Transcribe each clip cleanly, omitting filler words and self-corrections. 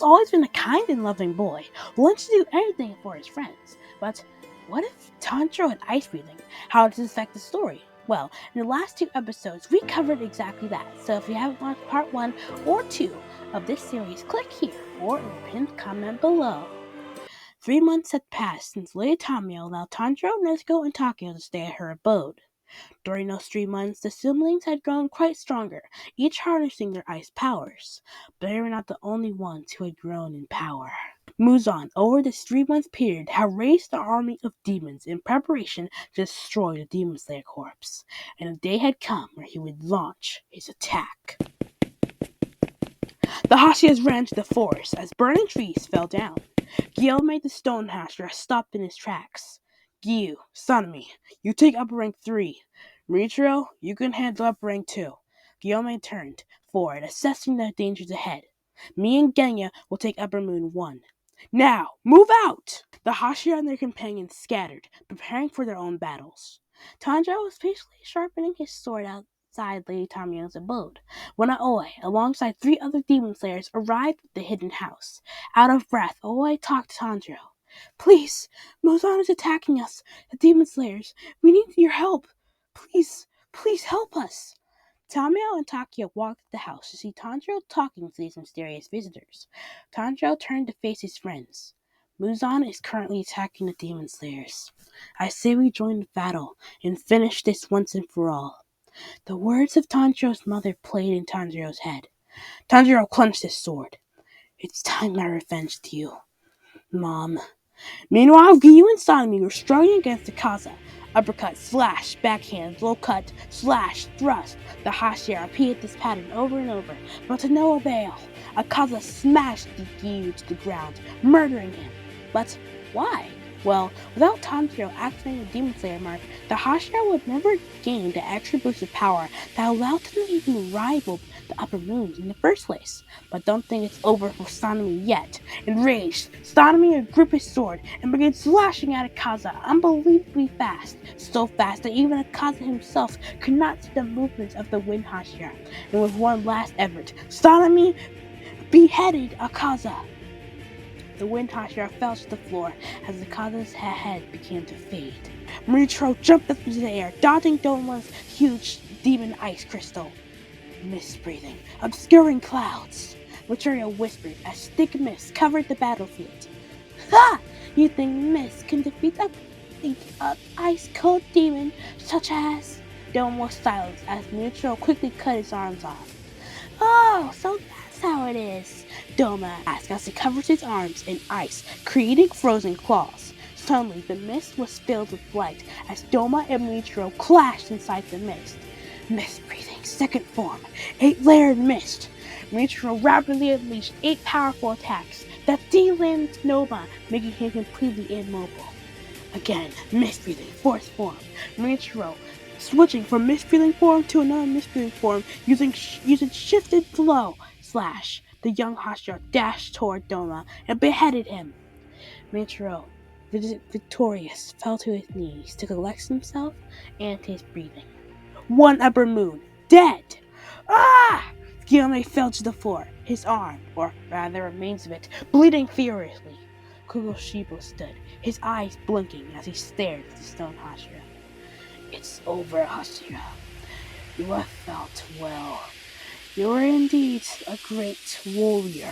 always been a kind and loving boy who wants to do anything for his friends. But what if Tanjiro had ice breathing? How does this affect the story? Well, in the last 2 episodes, we covered exactly that. So if you haven't watched part 1 or 2 of this series, click here or in the pinned comment below. 3 months had passed since Lady Tamio allowed Tanjiro, Nezuko, and Takeo to stay at her abode. During those 3 months, the siblings had grown quite stronger, each harnessing their ice powers. But they were not the only ones who had grown in power. Muzan, over this 3-month period, had raised an army of demons in preparation to destroy the Demon Slayer Corps, and a day had come where he would launch his attack. The Hashiras ran to the forest as burning trees fell down. Gyo made the stone Hashira stop in his tracks. Gyu, Sanemi, you take upper rank 3. Michiro, you can handle upper rank 2. Gyome turned forward, assessing the dangers ahead. Me and Genya will take upper moon 1. Now, move out! The Hashira and their companions scattered, preparing for their own battles. Tanjiro was patiently sharpening his sword outside Lady Tamio's abode, when Aoi, alongside 3 other demon slayers, arrived at the hidden house. Out of breath, Aoi talked to Tanjiro. Please, Muzan is attacking us, the demon slayers. We need your help. Please help us. Tamio and Takeo walked to the house to see Tanjiro talking to these mysterious visitors. Tanjiro turned to face his friends. Muzan is currently attacking the demon slayers. I say we join the battle and finish this once and for all. The words of Tanjiro's mother played in Tanjiro's head. Tanjiro clenched his sword. It's time I revenged you, Mom. Meanwhile, Gyu and Sanemi were struggling against Akaza. Uppercut, slash, backhand, low cut, slash, thrust. The Hashira repeated this pattern over and over, but to no avail. Akaza smashed Gyu to the ground, murdering him. But why? Well, without Tanjiro activating the Demon Slayer mark, the Hashira would never gain the extra boost of power that allowed them to even rival the upper moons in the first place. But don't think it's over for Sanemi yet. Enraged, Sanemi would grip his sword and begin slashing at Akaza unbelievably fast, so fast that even Akaza himself could not see the movements of the Wind Hashira. And with one last effort, Sanemi beheaded Akaza. The Wind Hashira fell to the floor as Akaza's head began to fade. Michiro jumped up into the air, dodging Doma's huge demon ice crystal. Mist breathing, obscuring clouds. Michiro whispered as thick mist covered the battlefield. Ha! You think mist can defeat a ice-cold demon such as... Doma was silenced as Michiro quickly cut his arms off. Oh, so that's how it is, Doma asked as he covered his arms in ice, creating frozen claws. Suddenly, the mist was filled with light as Doma and Michiro clashed inside the mist. Mist breathing, second form, 8-layered mist. Michiro rapidly unleashed 8 powerful attacks that de-limbed Doma, making him completely immobile. Again, mist breathing, fourth form. Michiro switching from mist breathing form to another mist breathing form using shifted flow. Slash. The young Hashira dashed toward Doma and beheaded him. Michiro, victorious, fell to his knees to collect himself and his breathing. One upper moon, dead! Ah! Gyome fell to the floor, his arm, or rather the remains of it, bleeding furiously. Kugoshibo stood, his eyes blinking as he stared at the stone Hashira. It's over, Hashira. You have fought well. You are indeed a great warrior.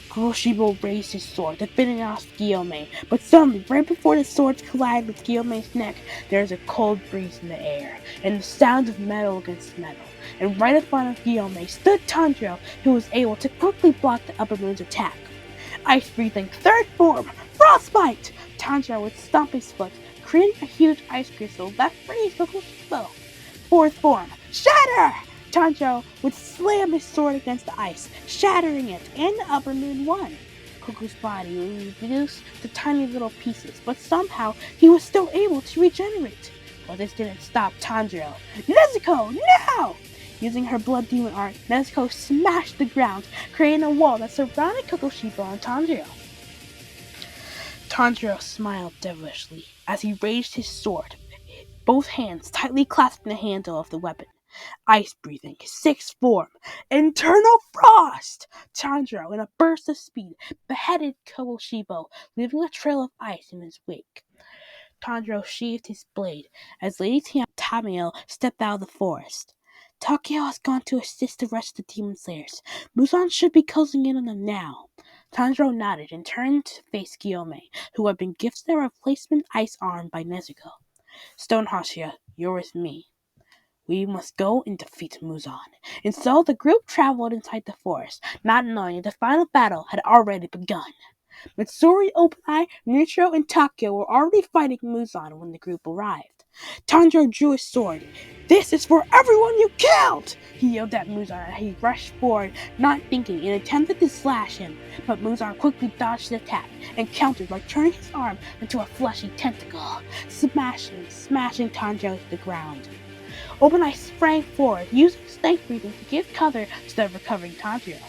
Kugoshibo raised his sword to finish off Gyome, but suddenly, right before the swords collided with Gyome's neck, there was a cold breeze in the air, and the sound of metal against metal. And right in front of Gyome stood Tanjiro, who was able to quickly block the upper moon's attack. Ice breathing, third form, frostbite! Tanjiro would stomp his foot, creating a huge ice crystal that freezed Kugoshibo. Fourth form, shatter! Tanjiro would slam his sword against the ice, shattering it, and the upper moon won. Kuku's body would reduce to tiny little pieces, but somehow he was still able to regenerate. But this didn't stop Tanjiro. Nezuko, now! Using her blood demon art, Nezuko smashed the ground, creating a wall that surrounded Kugoshibo and Tanjiro. Tanjiro smiled devilishly as he raised his sword, both hands tightly clasping the handle of the weapon. Ice breathing, sixth form, internal frost! Tanjiro, in a burst of speed, beheaded Kogoshibo, leaving a trail of ice in his wake. Tanjiro sheathed his blade as Lady Tamio stepped out of the forest. Takeo has gone to assist the rest of the demon slayers. Muzan should be closing in on them now. Tanjiro nodded and turned to face Gyome, who had been gifted a replacement ice arm by Nezuko. Stone Hashia, you're with me. We must go and defeat Muzan. And so the group traveled inside the forest, not knowing that the final battle had already begun. Mitsuri, Open-Eye, Michiro, and Takeo were already fighting Muzan when the group arrived. Tanjiro drew his sword. "This is for everyone you killed!" he yelled at Muzan as he rushed forward, not thinking, and attempted to slash him. But Muzan quickly dodged the attack and countered by turning his arm into a fleshy tentacle, smashing Tanjiro to the ground. Open-Eye sprang forward, using snake breathing to give cover to the recovering Tanjiro.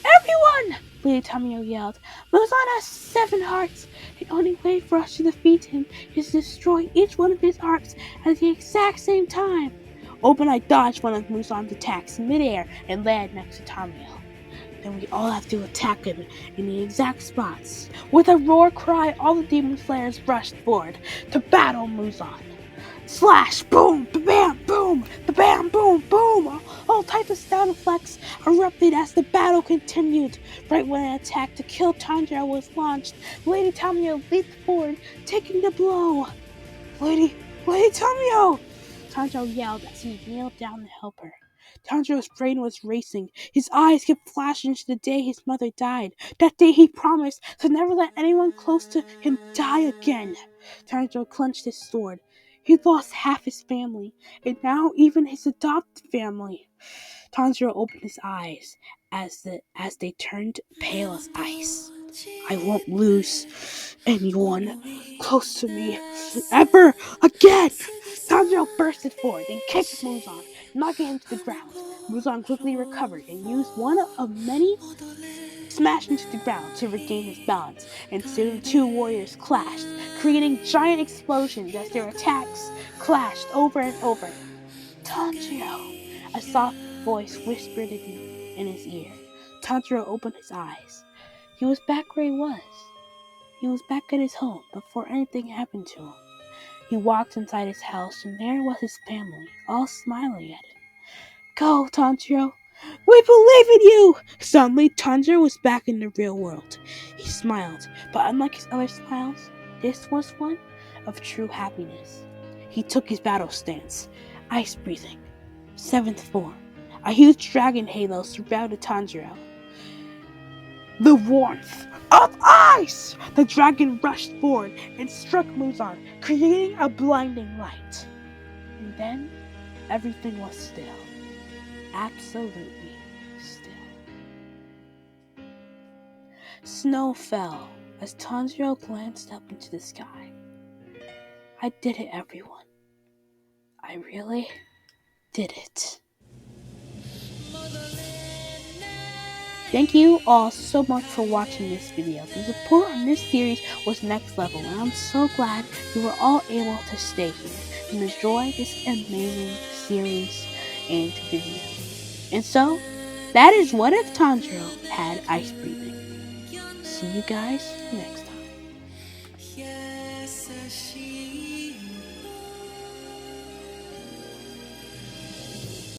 "Everyone!" Lady Tamio yelled. "Muzan has 7 hearts. The only way for us to defeat him is to destroy each one of his arms at the exact same time." Open-Eye dodged one of Muzan's attacks midair and landed next to Tamio. "Then we all have to attack him in the exact spots." With a roar cry, all the demon slayers rushed forward to battle Muzan. Slash, boom, ba-bam, boom, ba-bam, boom, boom. All types of sound effects erupted as the battle continued. Right when an attack to kill Tanjiro was launched, Lady Tamio leaped forward, taking the blow. Lady Tamio! Tanjiro yelled as he kneeled down to help her. Tanjiro's brain was racing. His eyes kept flashing to the day his mother died. That day he promised to never let anyone close to him die again. Tanjiro clenched his sword. He'd lost half his family, and now even his adopted family. Tanjiro opened his eyes as they turned pale as ice. "I won't lose anyone close to me ever again!" Tanjiro bursted forward and kicked Muzan, knocking him to the ground. Muzan quickly recovered and used one of many smashed into the ground to regain his balance, and soon the two warriors clashed, creating giant explosions as their attacks clashed over and over. "Tanjiro!" A soft voice whispered in his ear. Tanjiro opened his eyes. He was back where he was. He was back at his home before anything happened to him. He walked inside his house, and there was his family, all smiling at him. "Go, Tanjiro! We believe in you!" Suddenly, Tanjiro was back in the real world. He smiled, but unlike his other smiles, this was one of true happiness. He took his battle stance, ice breathing, 7th form. A huge dragon halo surrounded Tanjiro. The warmth of ice! The dragon rushed forward and struck Muzan, creating a blinding light. And then, everything was still. Absolutely still. Snow fell as Tanjiro glanced up into the sky. "I did it, everyone. I really did it." Thank you all so much for watching this video. The support on this series was next level, and I'm so glad you were all able to stay here and enjoy this amazing series and video. And so, that is what if Tanjiro had ice breathing. See you guys next time.